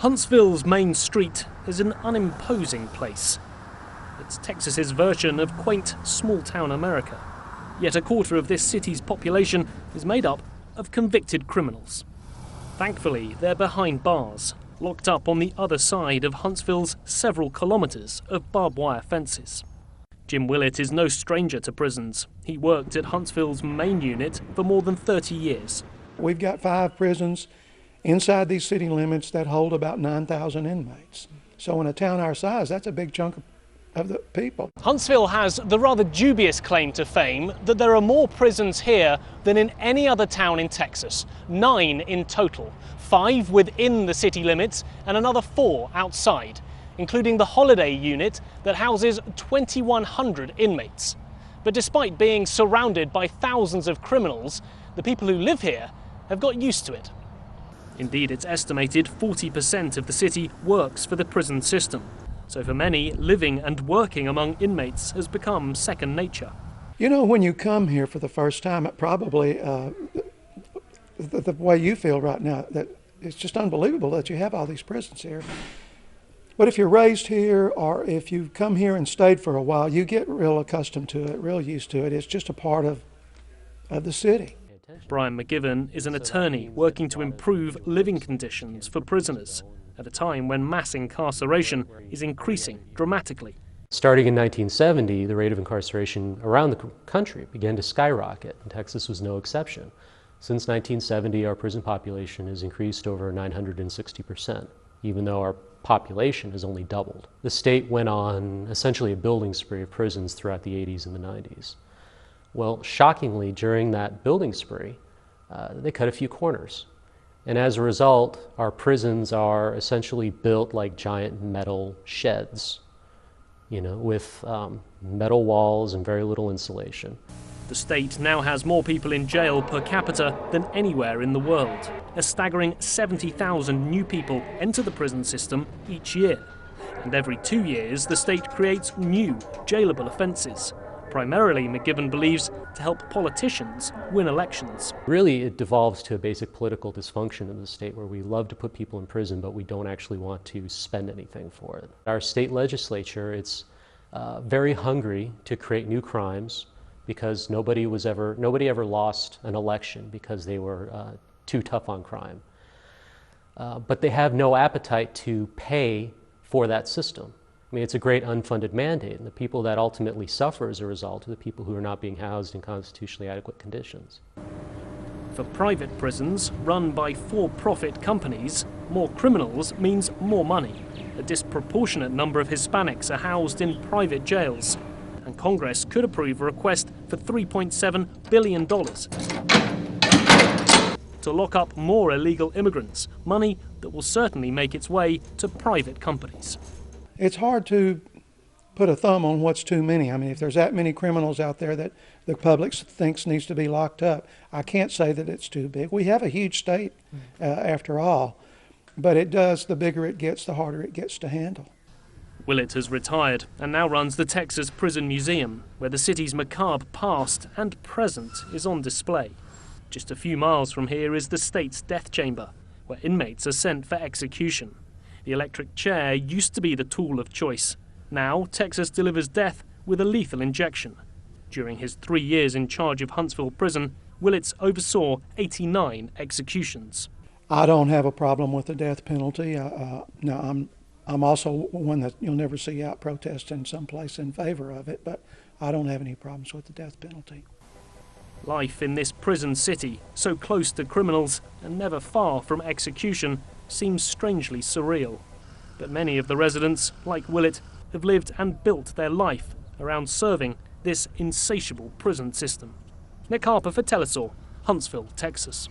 Huntsville's main street is an unimposing place. It's Texas's version of quaint, small-town America. Yet a quarter of this city's population is made up of convicted criminals. Thankfully, they're behind bars, locked up on the other side of Huntsville's several kilometres of barbed wire fences. Jim Willett is no stranger to prisons. He worked at Huntsville's main unit for more than 30 years. We've got 5 prisons inside these city limits that hold about 9,000 inmates. So in a town our size, that's a big chunk of the people. Huntsville has the rather dubious claim to fame that there are more prisons here than in any other town in Texas. 9 in total, 5 within the city limits and another 4 outside, including the Holiday Unit that houses 2,100 inmates. But despite being surrounded by thousands of criminals, the people who live here have got used to it. Indeed, it's estimated 40% of the city works for the prison system. So for many, living and working among inmates has become second nature. You know, when you come here for the first time, it probably, the way you feel right now, that it's just unbelievable that you have all these prisons here. But if you're raised here, or if you come here and stayed for a while, you get real accustomed to it, real used to it. It's just a part of the city. Brian McGivern is an attorney working to improve living conditions for prisoners at a time when mass incarceration is increasing dramatically. Starting in 1970, the rate of incarceration around the country began to skyrocket, and Texas was no exception. Since 1970, our prison population has increased over 960%, even though our population has only doubled. The state went on essentially a building spree of prisons throughout the 80s and the 90s. Well, shockingly, during that building spree, they cut a few corners. And as a result, our prisons are essentially built like giant metal sheds, you know, with metal walls and very little insulation. The state now has more people in jail per capita than anywhere in the world. A staggering 70,000 new people enter the prison system each year. And every 2 years, the state creates new jailable offences. Primarily, McGivern believes, to help politicians win elections. Really, it devolves to a basic political dysfunction in the state where we love to put people in prison, but we don't actually want to spend anything for it. Our state legislature, it's very hungry to create new crimes because nobody ever lost an election because they were too tough on crime. But they have no appetite to pay for that system. I mean, it's a great unfunded mandate, and the people that ultimately suffer as a result are the people who are not being housed in constitutionally adequate conditions. For private prisons run by for-profit companies, more criminals means more money. A disproportionate number of Hispanics are housed in private jails, and Congress could approve a request for $3.7 billion to lock up more illegal immigrants, money that will certainly make its way to private companies. It's hard to put a thumb on what's too many. I mean, if there's that many criminals out there that the public thinks needs to be locked up, I can't say that it's too big. We have a huge state after all, but it does, the bigger it gets, the harder it gets to handle. Willett has retired and now runs the Texas Prison Museum, where the city's macabre past and present is on display. Just a few miles from here is the state's death chamber, where inmates are sent for execution. The electric chair used to be the tool of choice. Now, Texas delivers death with a lethal injection. During his 3 years in charge of Huntsville Prison, Willett oversaw 89 executions. I don't have a problem with the death penalty. No, I'm also one that you'll never see out protesting someplace in favor of it, but I don't have any problems with the death penalty. Life in this prison city, so close to criminals and never far from execution, seems strangely surreal. But many of the residents, like Willett, have lived and built their life around serving this insatiable prison system. Nick Harper for Telesaur, Huntsville, Texas.